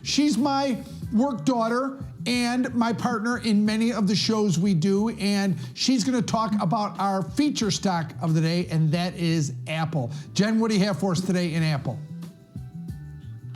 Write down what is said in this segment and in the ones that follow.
She's my work daughter and my partner in many of the shows we do, and she's going to talk about our feature stock of the day, and that is Apple. Jen, what do you have for us today in Apple?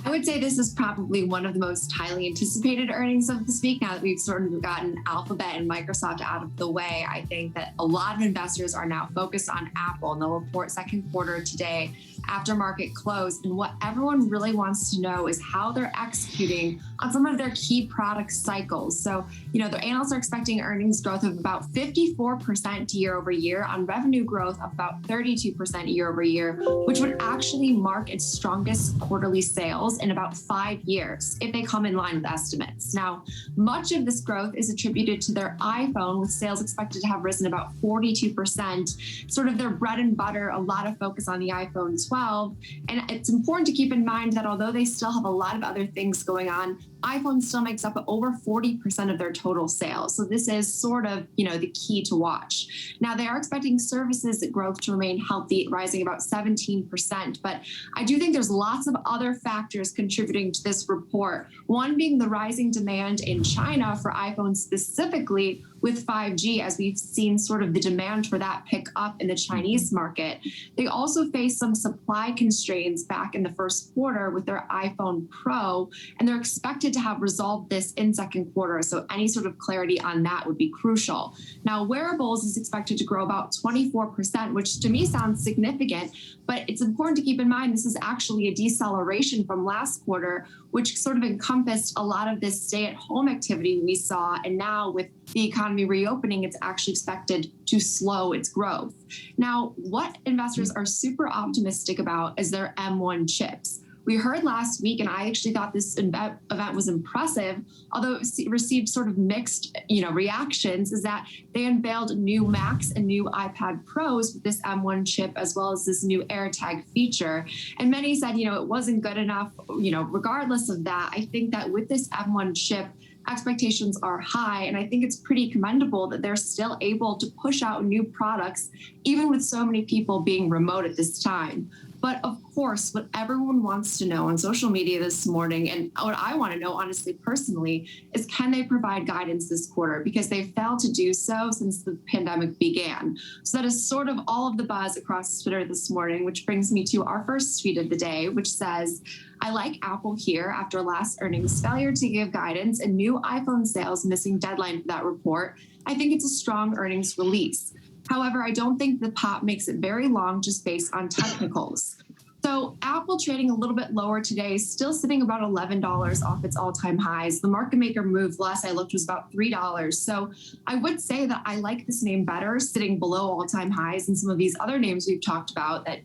I would say this is probably one of the most highly anticipated earnings of this week. Now that we've sort of gotten Alphabet and Microsoft out of the way, I think that a lot of investors are now focused on Apple, and they'll report second quarter today after market close. And what everyone really wants to know is how they're executing on some of their key product cycles. So, the analysts are expecting earnings growth of about 54% year over year on revenue growth of about 32% year over year, which would actually mark its strongest quarterly sales in about 5 years if they come in line with estimates. Now, much of this growth is attributed to their iPhone, with sales expected to have risen about 42%, sort of their bread and butter, a lot of focus on the iPhone 12. And it's important to keep in mind that although they still have a lot of other things going on, iPhone still makes up over 40% of their total sales. So this is sort of, the key to watch. Now, they are expecting services growth to remain healthy, rising about 17%. But I do think there's lots of other factors contributing to this report. One being the rising demand in China for iPhone specifically, with 5G, as we've seen sort of the demand for that pick up in the Chinese market. They also face some supply constraints back in the first quarter with their iPhone Pro, and they're expected to have resolved this in second quarter. So any sort of clarity on that would be crucial. Now, wearables is expected to grow about 24%, which to me sounds significant, but it's important to keep in mind this is actually a deceleration from last quarter, which sort of encompassed a lot of this stay-at-home activity we saw. And now with the economy reopening, it's actually expected to slow its growth. Now, what investors are super optimistic about is their M1 chips. We heard last week, and I actually thought this event was impressive, although it received sort of mixed, reactions, is that they unveiled new Macs and new iPad Pros with this M1 chip, as well as this new AirTag feature. And many said, it wasn't good enough. Regardless of that, I think that with this M1 chip, expectations are high, and I think it's pretty commendable that they're still able to push out new products, even with so many people being remote at this time. But of course, what everyone wants to know on social media this morning, and what I want to know, honestly, personally, is can they provide guidance this quarter? Because they've failed to do so since the pandemic began. So that is sort of all of the buzz across Twitter this morning, which brings me to our first tweet of the day, which says, I like Apple here after last earnings failure to give guidance and new iPhone sales missing deadline for that report. I think it's a strong earnings release. However, I don't think the pop makes it very long just based on technicals. So Apple trading a little bit lower today, still sitting about $11 off its all-time highs. The market maker move last I looked was about $3. So I would say that I like this name better, sitting below all-time highs, than some of these other names we've talked about that,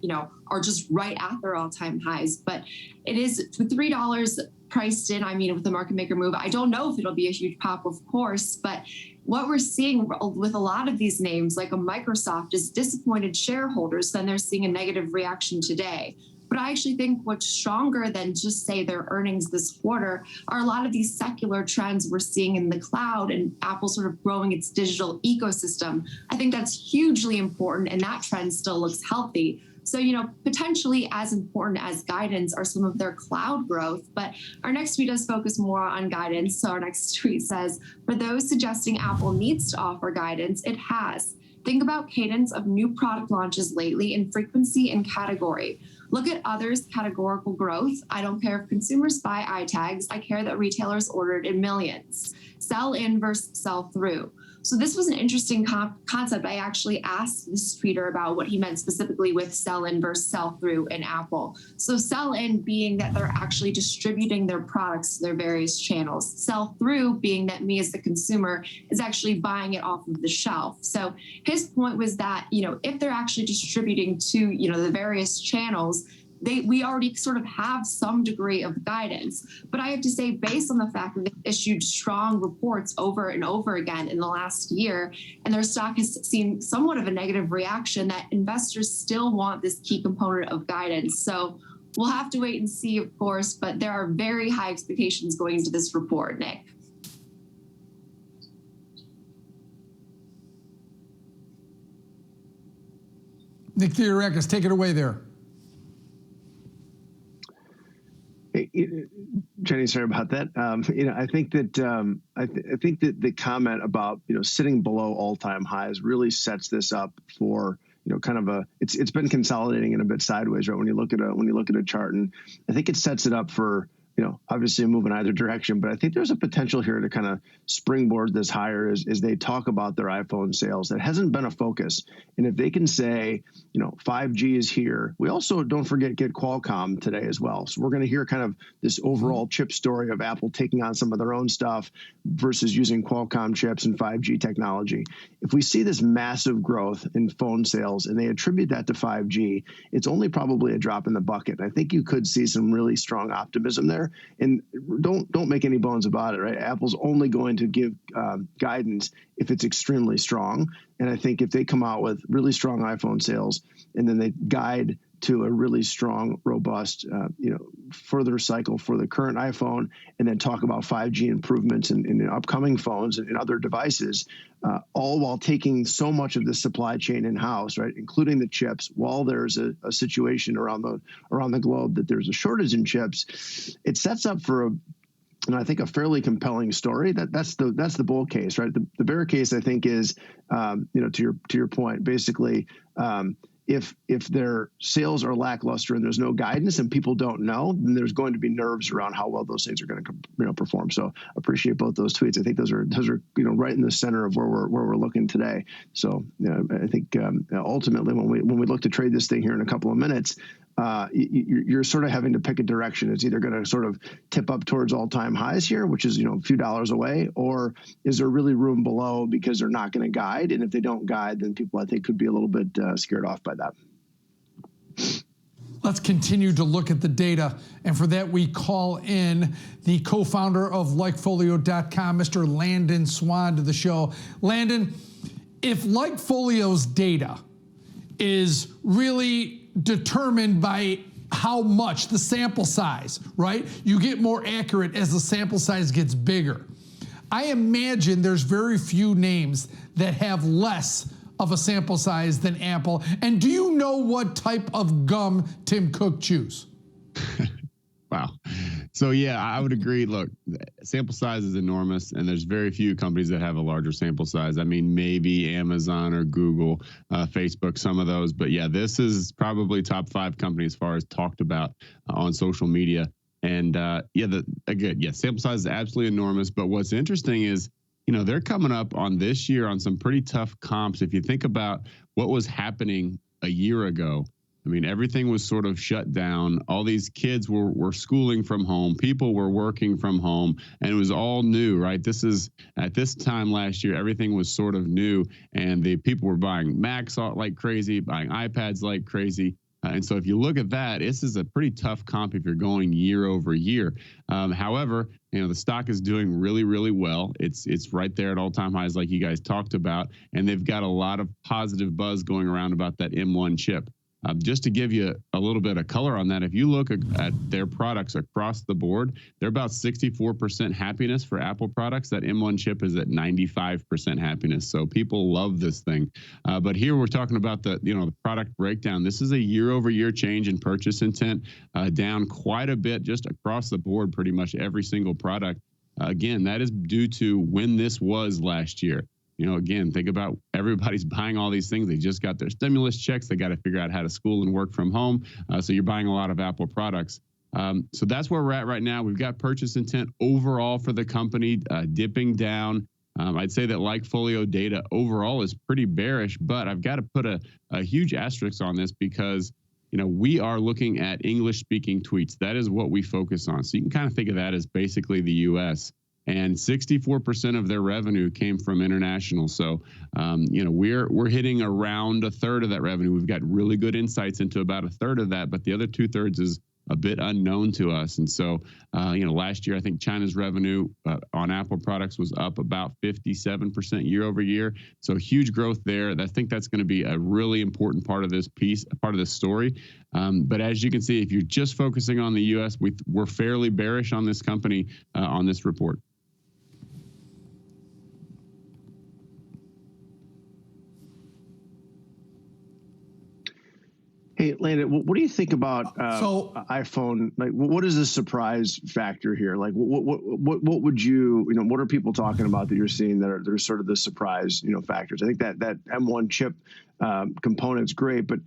are just right at their all-time highs. But it is with $3 priced in, with the market maker move. I don't know if it'll be a huge pop, of course, but what we're seeing with a lot of these names, like a Microsoft, is disappointed shareholders, then they're seeing a negative reaction today. But I actually think what's stronger than just, say, their earnings this quarter are a lot of these secular trends we're seeing in the cloud and Apple sort of growing its digital ecosystem. I think that's hugely important, and that trend still looks healthy. So, potentially as important as guidance are some of their cloud growth. But our next tweet does focus more on guidance. So our next tweet says, for those suggesting Apple needs to offer guidance, it has. Think about cadence of new product launches lately in frequency and category. Look at others' categorical growth. I don't care if consumers buy iTags. I care that retailers ordered in millions. Sell in versus sell through. So this was an interesting concept. I actually asked this tweeter about what he meant specifically with sell-in versus sell-through in Apple. So sell-in being that they're actually distributing their products to their various channels. Sell-through being that me as the consumer is actually buying it off of the shelf. So his point was that, if they're actually distributing to, the various channels, we already sort of have some degree of guidance. But I have to say, based on the fact that they've issued strong reports over and over again in the last year, and their stock has seen somewhat of a negative reaction, that investors still want this key component of guidance. So we'll have to wait and see, of course, but there are very high expectations going into this report, Nick. Nick Theodorakis, take it away there. Hey, Jenny, sorry about that. I think that I think that the comment about sitting below all-time highs really sets this up for kind of it's been consolidating and a bit sideways, right? When you look at a chart, and I think it sets it up for obviously a move in either direction, but I think there's a potential here to kind of springboard this higher as they talk about their iPhone sales. That hasn't been a focus. And if they can say, 5G is here, we also don't forget get Qualcomm today as well. So we're going to hear kind of this overall chip story of Apple taking on some of their own stuff versus using Qualcomm chips and 5G technology. If we see this massive growth in phone sales and they attribute that to 5G, it's only probably a drop in the bucket. I think you could see some really strong optimism there. And don't make any bones about it, right? Apple's only going to give guidance if it's extremely strong. And I think if they come out with really strong iPhone sales and then they guide to a really strong, robust, further cycle for the current iPhone, and then talk about 5G improvements in upcoming phones and in other devices, all while taking so much of the supply chain in-house, right, including the chips, while there's a situation around the globe that there's a shortage in chips, it sets up for I think a fairly compelling story. That's the bull case, right? The bear case, I think, is to your point, basically. If their sales are lackluster and there's no guidance and people don't know, then there's going to be nerves around how well those things are going to perform. So appreciate both those tweets. I think those are right in the center of where we're looking today. So I think ultimately when we look to trade this thing here in a couple of minutes, you're sort of having to pick a direction. It's either going to sort of tip up towards all-time highs here, which is a few dollars away, or is there really room below because they're not going to guide? And if they don't guide, then people, I think, could be a little bit scared off by that. Let's continue to look at the data. And for that, we call in the co-founder of LikeFolio.com, Mr. Landon Swan, to the show. Landon, if LikeFolio's data is really determined by how much the sample size, right? You get more accurate as the sample size gets bigger. I imagine there's very few names that have less of a sample size than Apple. And do you know what type of gum Tim Cook chews? Wow. So yeah, I would agree. Look, sample size is enormous, and there's very few companies that have a larger sample size. I mean, maybe Amazon or Google, Facebook, some of those. But yeah, this is probably top 5 companies as far as talked about on social media. And sample size is absolutely enormous. But what's interesting is, they're coming up on this year on some pretty tough comps. If you think about what was happening a year ago, I mean, everything was sort of shut down. All these kids were schooling from home. People were working from home, and it was all new, right? This is at this time last year, everything was sort of new, and the people were buying Macs like crazy, buying iPads like crazy. And so if you look at that, this is a pretty tough comp if you're going year over year. However, the stock is doing really, really well. It's right there at all-time highs like you guys talked about, and they've got a lot of positive buzz going around about that M1 chip. Just to give you a little bit of color on that, if you look at their products across the board, they're about 64% happiness for Apple products. That M1 chip is at 95% happiness. So people love this thing. But here we're talking about the product breakdown. This is a year-over-year change in purchase intent, down quite a bit just across the board, pretty much every single product. Again, that is due to when this was last year. Again, think about everybody's buying all these things. They just got their stimulus checks. They got to figure out how to school and work from home. So you're buying a lot of Apple products. So that's where we're at right now. We've got purchase intent overall for the company dipping down. I'd say that LikeFolio data overall is pretty bearish, but I've got to put a huge asterisk on this because we are looking at English-speaking tweets. That is what we focus on. So you can kind of think of that as basically the U.S., and 64% of their revenue came from international. So, we're hitting around a third of that revenue. We've got really good insights into about a third of that, but the other 2/3 is a bit unknown to us. And so, last year, I think China's revenue on Apple products was up about 57% year over year. So huge growth there. I think that's going to be a really important part of this piece, a part of this story. But as you can see, if you're just focusing on the U.S., we're fairly bearish on this company on this report. Hey, Landon, what do you think about iPhone? Like, what is the surprise factor here? Like, what would you know? What are people talking about that you're seeing that are sort of the surprise, factors? I think that M1 chip component's great, but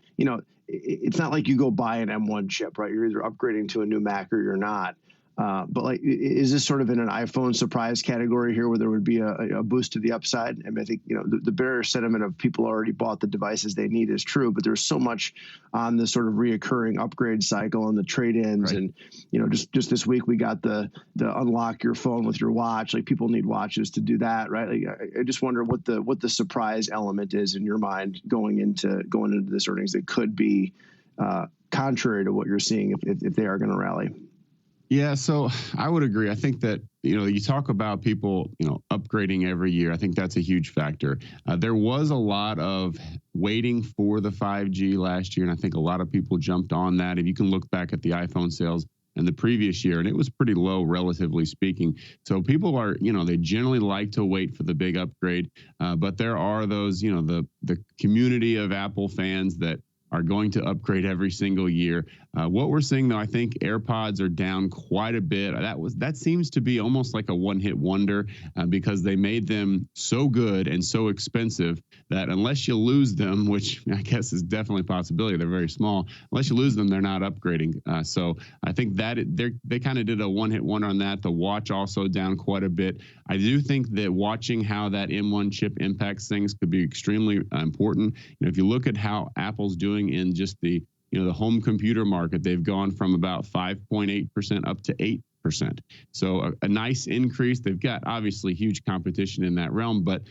it's not like you go buy an M1 chip, right? You're either upgrading to a new Mac or you're not. But like, is this sort of in an iPhone surprise category here, where there would be a boost to the upside? I mean, I think the bearish sentiment of people already bought the devices they need is true, but there's so much on the sort of reoccurring upgrade cycle and the trade-ins, right. And just this week we got the unlock your phone with your watch. Like, people need watches to do that, right? Like, I just wonder what the surprise element is in your mind going into this earnings that could be contrary to what you're seeing if they are going to rally. Yeah, so I would agree. I think that, you talk about people, upgrading every year. I think that's a huge factor. There was a lot of waiting for the 5G last year, and I think a lot of people jumped on that. If you can look back at the iPhone sales in the previous year, and it was pretty low, relatively speaking. So people are, they generally like to wait for the big upgrade. But there are those, the community of Apple fans that are going to upgrade every single year. What we're seeing, though, I think AirPods are down quite a bit. That seems to be almost like a one-hit wonder because they made them so good and so expensive that unless you lose them, which I guess is definitely a possibility, they're very small. Unless you lose them, they're not upgrading. So I think that they kind of did a one-hit wonder on that. The watch also down quite a bit. I do think that watching how that M1 chip impacts things could be extremely important. If you look at how Apple's doing in just the home computer market, they've gone from about 5.8% up to 8%. So a nice increase. They've got obviously huge competition in that realm, but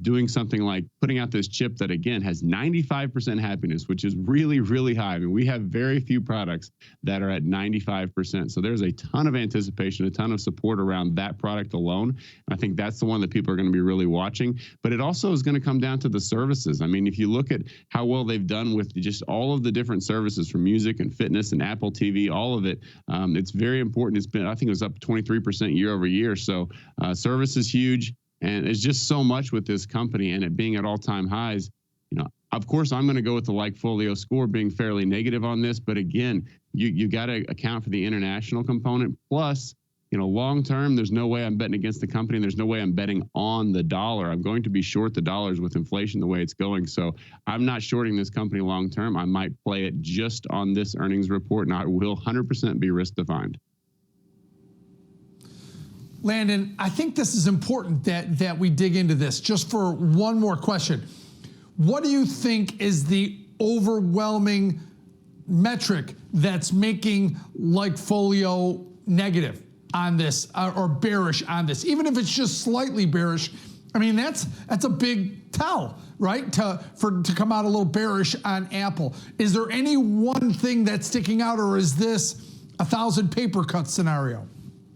doing something like putting out this chip that, again, has 95% happiness, which is really, really high. I mean, we have very few products that are at 95%. So there's a ton of anticipation, a ton of support around that product alone. I think that's the one that people are going to be really watching. But it also is going to come down to the services. I mean, if you look at how well they've done with just all of the different services from music and fitness and Apple TV, all of it, it's very important. It's been, I think it was up 23% year over year. So service is huge. And it's just so much with this company, and it being at all-time highs. Of course, I'm going to go with the LikeFolio score being fairly negative on this. But again, you got to account for the international component. Plus, long term, there's no way I'm betting against the company. And there's no way I'm betting on the dollar. I'm going to be short the dollars with inflation the way it's going. So I'm not shorting this company long term. I might play it just on this earnings report, and I will 100% be risk defined. Landon, I think this is important that we dig into this. Just for one more question, what do you think is the overwhelming metric that's making LikeFolio negative on this or bearish on this? Even if it's just slightly bearish, I mean, that's a big tell, right? To come out a little bearish on Apple. Is there any one thing that's sticking out, or is this 1,000 paper cut scenario?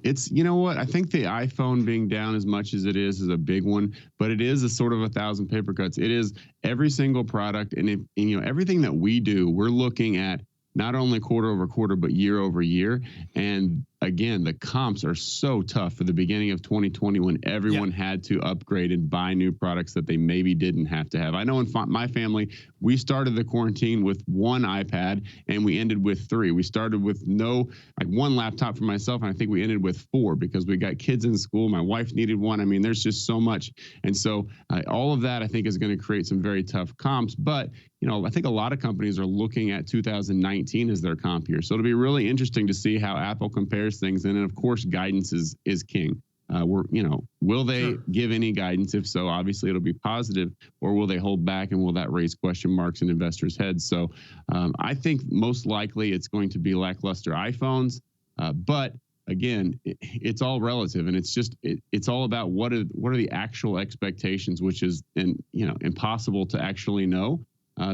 It's, I think the iPhone being down as much as it is a big one, but it is a sort of 1,000 paper cuts. It is every single product. And everything that we do, we're looking at not only quarter over quarter, but year over year. And again, the comps are so tough for the beginning of 2020 when everyone had to upgrade and buy new products that they maybe didn't have to have. I know in my family, we started the quarantine with one iPad and we ended with 3. We started with one laptop for myself, and I think we ended with 4 because we got kids in school. My wife needed one. I mean, there's just so much. And so all of that, I think, is going to create some very tough comps. But I think a lot of companies are looking at 2019 as their comp year. So it'll be really interesting to see how Apple compares things. And then, of course, guidance is king. Will they give any guidance? If so, obviously it'll be positive, or will they hold back, and will that raise question marks in investors' heads? So I think most likely it's going to be lackluster iPhones. But again, it's all relative, and it's all about what are the actual expectations, which is impossible to actually know.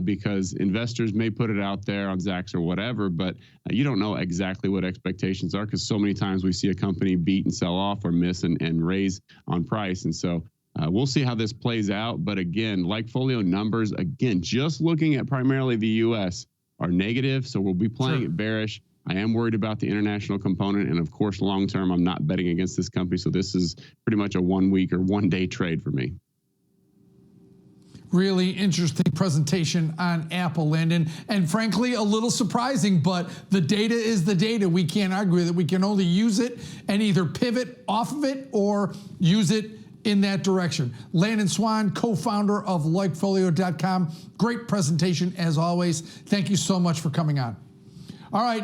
Because investors may put it out there on Zacks or whatever, but you don't know exactly what expectations are, because so many times we see a company beat and sell off or miss and raise on price. And so we'll see how this plays out. But again, LikeFolio numbers, again, just looking at primarily the U.S. are negative. So we'll be playing it bearish. I am worried about the international component. And of course, long term, I'm not betting against this company. So this is pretty much a 1 week or 1 day trade for me. really interesting presentation on Apple, Landon, and frankly, a little surprising, but the data is the data. We can't argue with it. We can only use it and either pivot off of it or use it in that direction. Landon Swan, co-founder of LikeFolio.com. Great presentation as always. Thank you so much for coming on. All right.